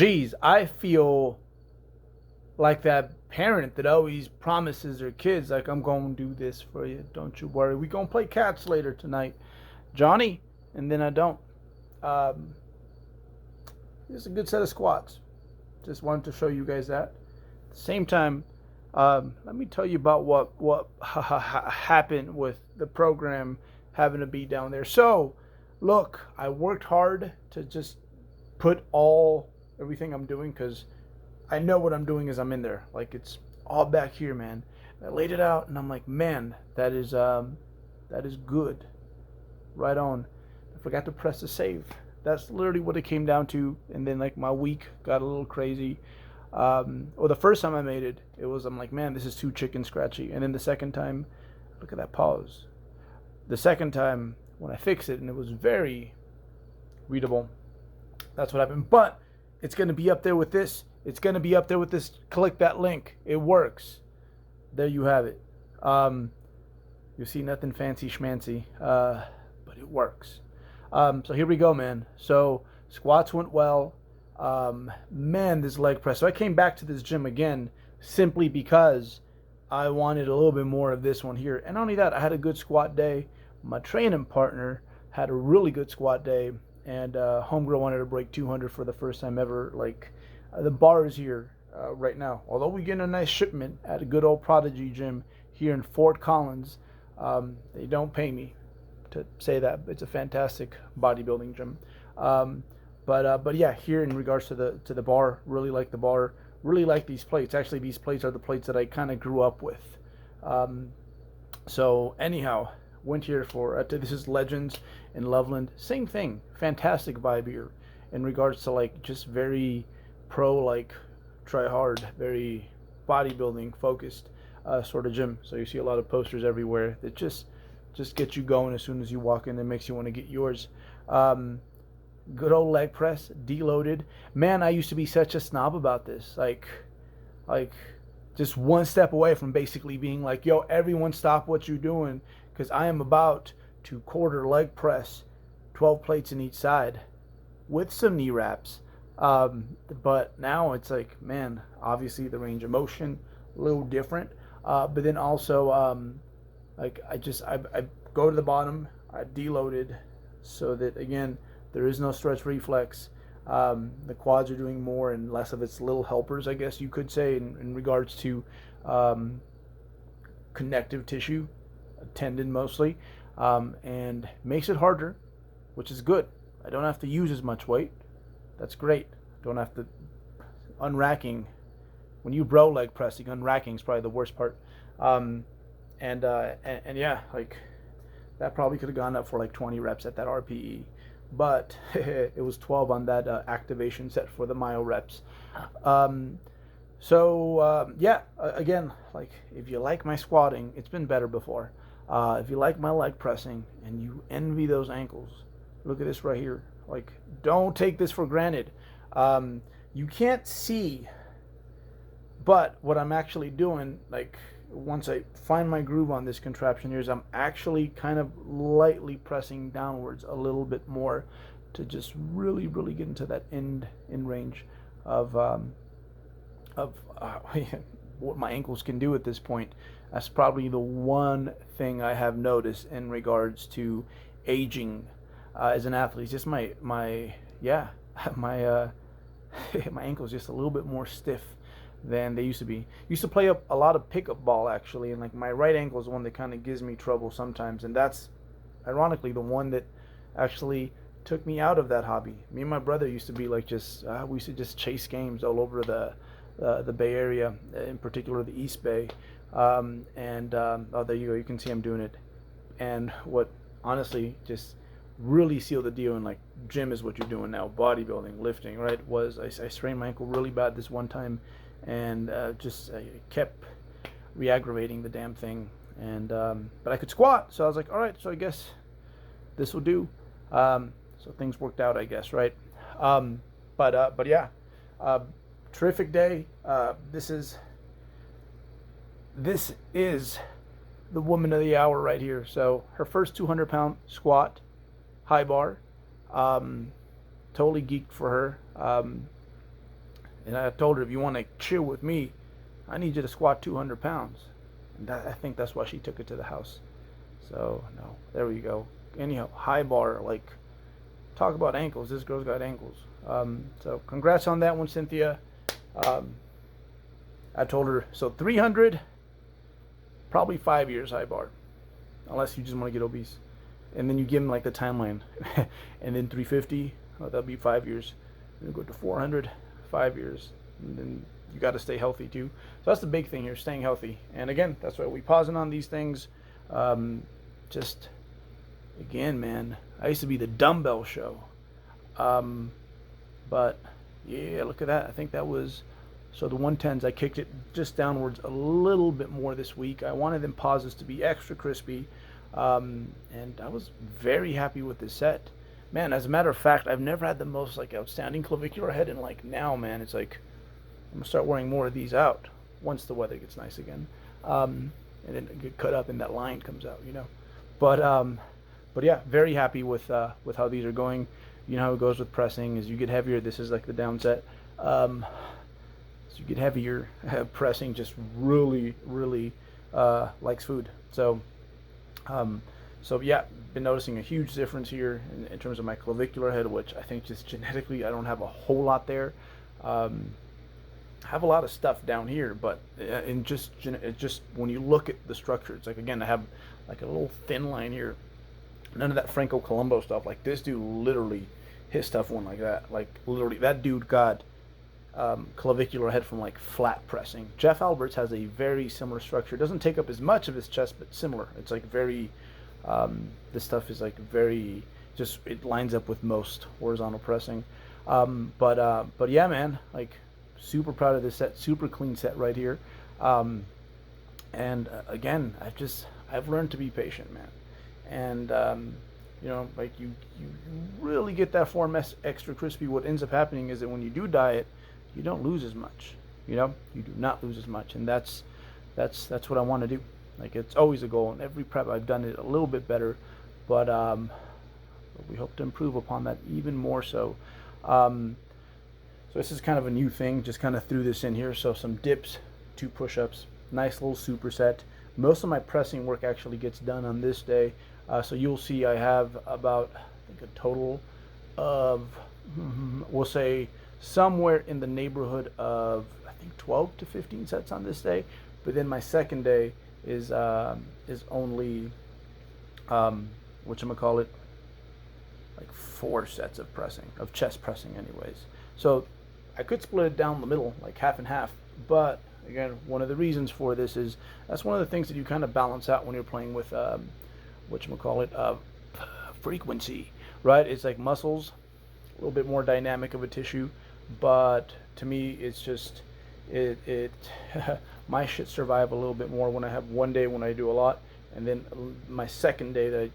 geez, I feel like that parent that always promises their kids, like, I'm going to do this for you. Don't you worry. We going to play cats later tonight, Johnny. And then I don't. Um, it's a good set of squats. Just wanted to show you guys that. At the same time, let me tell you about what happened with the program having to be down there. So, look, I worked hard to just put everything I'm doing, because I know what I'm doing as I'm in there. Like, it's all back here, man. I laid it out, and I'm like, man, that is good. Right on. I forgot to press the save. That's literally what it came down to. And then, like, my week got a little crazy. Or the first time I made it, I'm like, man, this is too chicken scratchy. And then the second time, look at that pause. The second time, when I fixed it, and it was very readable, that's what happened. But it's going to be up there with this. It's going to be up there with this. Click that link. It works. There you have it. You see, nothing fancy schmancy, but it works. So here we go, man. So squats went well. Man, this leg press. So I came back to this gym again simply because I wanted a little bit more of this one here. And not only that, I had a good squat day. My training partner had a really good squat day. And homegirl wanted to break 200 for the first time ever. Like, the bar is here right now. Although we get a nice shipment at a good old Prodigy gym here in Fort Collins, they don't pay me to say that. It's a fantastic bodybuilding gym. But yeah, here in regards to the bar, really like the bar, really like these plates. Actually, these plates are the plates that I kind of grew up with. So anyhow, went here for this is Legends in Loveland. Same thing, fantastic vibe here in regards to, like, just very pro, like, try hard, very bodybuilding focused sort of gym. So you see a lot of posters everywhere that just get you going as soon as you walk in. It makes you want to get yours. Good old leg press, deloaded. Man, I used to be such a snob about this. Like just one step away from basically being like, yo, everyone stop what you're doing, because I am about to quarter leg press 12 plates in each side with some knee wraps. But now it's like, man, obviously the range of motion a little different. But then also, like, I go to the bottom, I deloaded, so that, again, there is no stretch reflex. The quads are doing more and less of its little helpers, I guess you could say, in regards to connective tissue, tendon mostly, and makes it harder, which is good. I don't have to use as much weight. That's great. Don't have to unracking. When you bro leg pressing, unracking is probably the worst part. And yeah, like, that probably could have gone up for like 20 reps at that RPE, but it was 12 on that activation set for the myo reps. Yeah, again, like, if you like my squatting, it's been better before. If you like my leg pressing and you envy those ankles, look at this right here. Like, don't take this for granted. You can't see, but what I'm actually doing, like, once I find my groove on this contraption here, is I'm actually kind of lightly pressing downwards a little bit more to just really, really get into that end range of what my ankles can do at this point. That's probably the one thing I have noticed in regards to aging as an athlete. It's just my my ankles just a little bit more stiff than they used to be. Used to play up a lot of pickup ball, actually, and like my right ankle is one that kind of gives me trouble sometimes, and that's ironically the one that actually took me out of that hobby. Me and my brother used to be like we used to just chase games all over the Bay Area, in particular the East Bay, oh, there you go, you can see I'm doing it. And what honestly just really sealed the deal, and like, gym is what you're doing now, bodybuilding, lifting, right, was I strained my ankle really bad this one time, and kept re-aggravating the damn thing, and but I could squat, so I was like, all right, so I guess this will do. So things worked out, I guess, right? But yeah, terrific day. This is the woman of the hour right here. So her first 200-pound squat, high bar, totally geeked for her. And I told her, if you want to chill with me, I need you to squat 200 pounds. And I think that's why she took it to the house. So, no, there we go. Anyhow, high bar, like, talk about ankles. This girl's got ankles. So, congrats on that one, Cynthia. I told her, so 300, probably 5 years high bar, unless you just want to get obese. And then you give them like the timeline. And then 350, that'll be 5 years. Then go to 400, 5 years. And then you got to stay healthy too. So that's the big thing here, staying healthy. And again, that's why we pausing on these things. Just, again, man, I used to be the Dumbbell show. But, yeah, look at that. I think that was, so the 110s, I kicked it just downwards a little bit more this week. I wanted them pauses to be extra crispy. And I was very happy with this set. Man, as a matter of fact, I've never had the most like outstanding clavicular head, and like now, man, it's like I'm gonna start wearing more of these out once the weather gets nice again, and then get cut up and that line comes out, you know. But yeah, very happy with how these are going. You know how it goes with pressing. As you get heavier, this is like the down set. As you get heavier, pressing just really likes food. So yeah, been noticing a huge difference here in terms of my clavicular head, which I think just genetically I don't have a whole lot there. I have a lot of stuff down here, but in just when you look at the structure, it's like, again, I have like a little thin line here. None of that Franco Colombo stuff. Like this dude literally, his stuff went like that. Like literally, that dude got clavicular head from like flat pressing. Jeff Alberts has a very similar structure. It doesn't take up as much of his chest, but similar. It's like very, this stuff is like very, just, it lines up with most horizontal pressing. But yeah, man, like super proud of this set, super clean set right here. And again, I've learned to be patient, man. And you know, like you really get that form extra crispy. What ends up happening is that when you do diet, you don't lose as much. You know, you do not lose as much, and that's what I want to do. Like, it's always a goal. In every prep, I've done it a little bit better, but we hope to improve upon that even more so. So this is kind of a new thing. Just kind of threw this in here. So some dips, 2 push-ups, nice little superset. Most of my pressing work actually gets done on this day. So you'll see I have about, I think, a total of, we'll say, somewhere in the neighborhood of, I think, 12 to 15 sets on this day. But then my second day is only, whatchamacallit, like 4 sets of pressing, of chest pressing anyways. So I could split it down the middle, like half and half. But again, one of the reasons for this is that's one of the things that you kind of balance out when you're playing with, frequency, right? It's like muscles, a little bit more dynamic of a tissue, but to me, it's just, it my shit survive a little bit more when I have one day when I do a lot, and then my second day that I,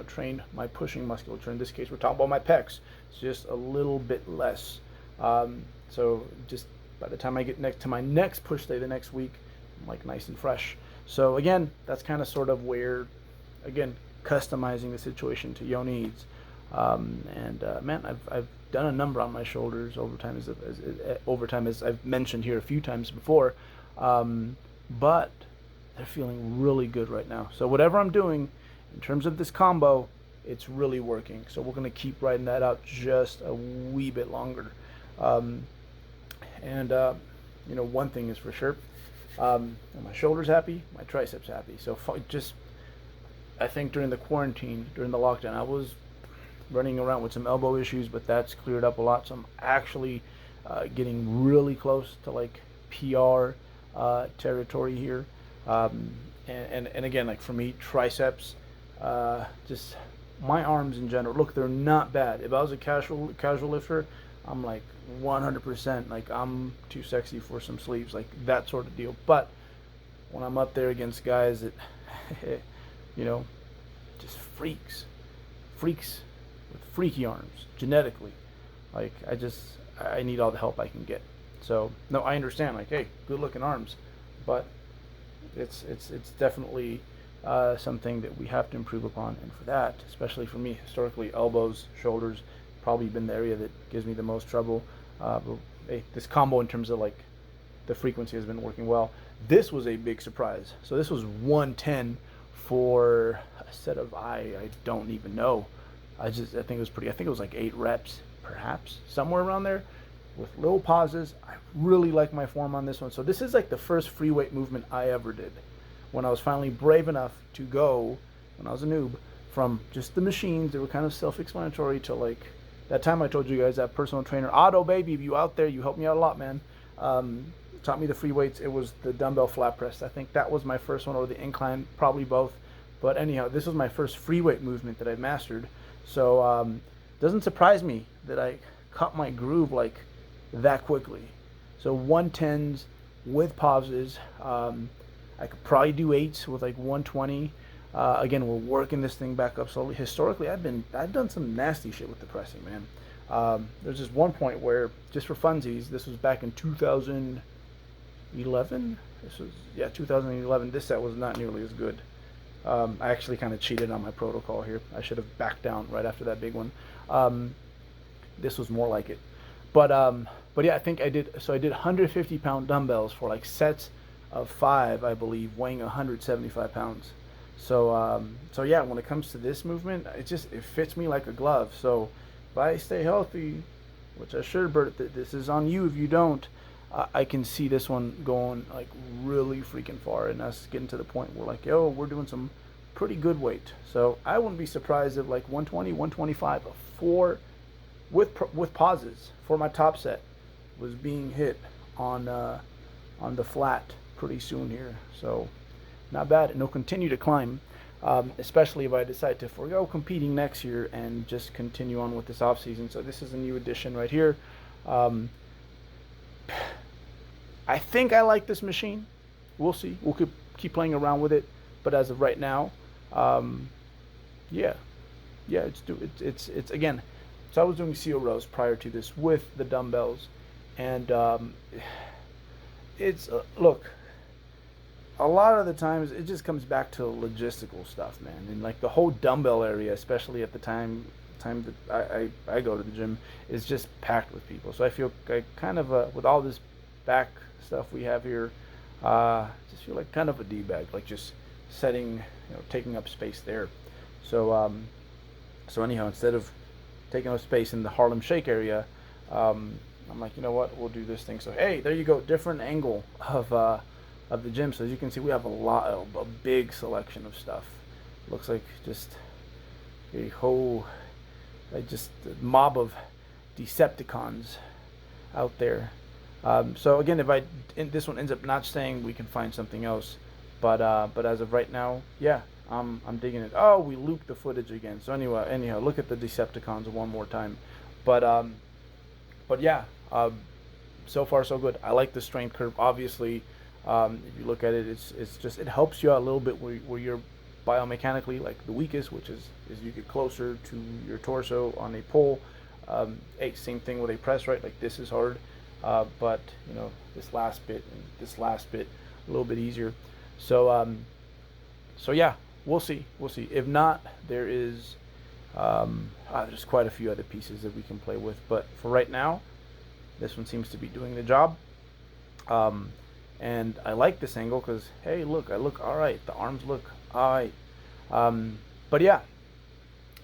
train my pushing musculature. In this case, we're talking about my pecs. It's just a little bit less. So just by the time I get to my next push day the next week, I'm like nice and fresh. So again, that's kind of sort of where, again, customizing the situation to your needs. Man, I've done a number on my shoulders over time, as I've mentioned here a few times before, but they're feeling really good right now. So whatever I'm doing in terms of this combo, it's really working. So we're going to keep riding that out just a wee bit longer. One thing is for sure, my shoulder's happy, my triceps happy. So I think during the quarantine, during the lockdown, I was running around with some elbow issues, but that's cleared up a lot. So I'm actually getting really close to like PR territory here. And again, like for me, triceps, just my arms in general, look, they're not bad. If I was a casual lifter, I'm like 100%, like I'm too sexy for some sleeves, like that sort of deal. But when I'm up there against guys that, just freaks with freaky arms, genetically, like I need all the help I can get. So no, I understand, like, hey, good looking arms, but it's definitely something that we have to improve upon. And for that, especially for me, historically, elbows, shoulders, probably been the area that gives me the most trouble. But this combo in terms of like the frequency has been working well. This was a big surprise. So this was 110 for a set of I don't even know. I think it was pretty. I think it was like 8 reps, perhaps somewhere around there, with little pauses. I really like my form on this one. So this is like the first free weight movement I ever did. When I was finally brave enough to go, when I was a noob, from just the machines that were kind of self-explanatory to like that time I told you guys, that personal trainer Otto, baby, if you out there, you helped me out a lot, man. Taught me the free weights. It was the dumbbell flat press. I think that was my first one, or the incline, probably both. But anyhow, this was my first free weight movement that I mastered. So doesn't surprise me that I caught my groove like that quickly. So 110s with pauses. I could probably do 8s with like 120. Again, we're working this thing back up slowly. Historically, I've done some nasty shit with the pressing, man. There's just one point where, just for funsies, this was back in 2011. This was 2011. This set was not nearly as good. I actually kind of cheated on my protocol here. I should have backed down right after that big one. This was more like it. But yeah, I think I did. So I did 150-pound dumbbells for like sets of 5, I believe, weighing 175 pounds. So yeah, when it comes to this movement, it fits me like a glove. So if I stay healthy, which I should, Bert, this is on you if you don't, I can see this one going like really freaking far, and us getting to the point where like, yo, we're doing some pretty good weight. So I wouldn't be surprised if like 120, 125 with pauses for my top set was being hit on the flat pretty soon here. So not bad, and it'll continue to climb, especially if I decide to forego competing next year and just continue on with this off season. So this is a new addition right here. I think I like this machine. We'll see. We'll keep playing around with it. But as of right now, yeah, it's again. So I was doing CO rows prior to this with the dumbbells, and look. A lot of the times it just comes back to logistical stuff, man, and like the whole dumbbell area, especially at the time that I go to the gym, is just packed with people. So I feel like kind of with all this back stuff we have here, just feel like kind of a d-bag, like just taking up space there. So anyhow, instead of taking up space in the Harlem Shake area, I'm like, you know what, we'll do this thing. So hey, there you go, different angle of the gym. So as you can see, we have a big selection of stuff. Looks like just a whole mob of Decepticons out there. So again, if this one ends up not staying, we can find something else. But as of right now, yeah, I'm digging it. Oh, we looped the footage again. So anyhow, look at the Decepticons one more time. But yeah, so far so good. I like the strength curve. Obviously, if you look at it, it helps you out a little bit where you're biomechanically like the weakest, which is you get closer to your torso on a pull. Same thing with a press, right? Like this is hard, but this last bit a little bit easier. So yeah, we'll see. If not, there's quite a few other pieces that we can play with, but for right now, this one seems to be doing the job. And I like this angle because, hey, look, I look all right. The arms look all right. But yeah,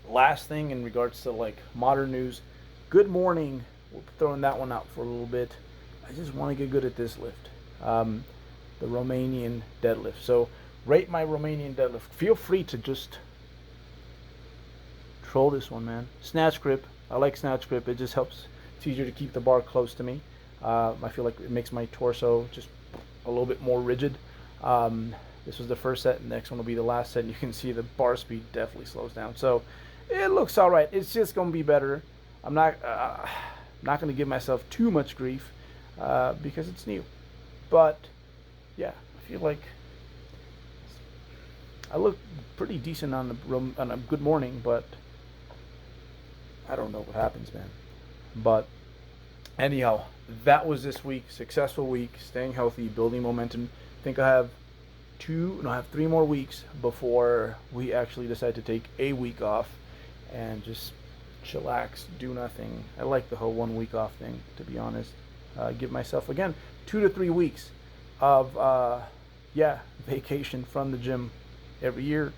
last thing in regards to like modern news, good morning. We're throwing that one out for a little bit. I just want to get good at this lift, the Romanian deadlift. So rate my Romanian deadlift. Feel free to just troll this one, man. Snatch grip. I like snatch grip. It just helps. It's easier to keep the bar close to me. I feel like it makes my torso just a little bit more rigid. This was the first set, and the next one will be the last set. And you can see the bar speed definitely slows down. So it looks all right. It's just going to be better. I'm not going to give myself too much grief because it's new. But yeah, I feel like I look pretty decent on a good morning, but I don't know what happens, man. But anyhow, that was this week. Successful week, staying healthy, building momentum. I think I have 3 more weeks before we actually decide to take a week off and just chillax, do nothing. I like the whole 1 week off thing, to be honest. give myself, again, 2 to 3 weeks of vacation from the gym every year.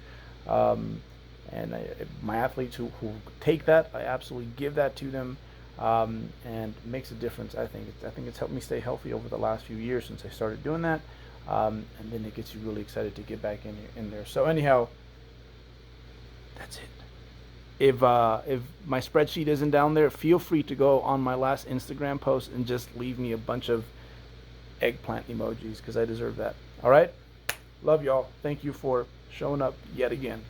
And my athletes who take that, I absolutely give that to them, and it makes a difference. I think it's helped me stay healthy over the last few years since I started doing that, and then it gets you really excited to get back in there. So anyhow, that's it. If my spreadsheet isn't down there, feel free to go on my last Instagram post and just leave me a bunch of eggplant emojis, because I deserve that. All right? Love y'all. Thank you for showing up yet again.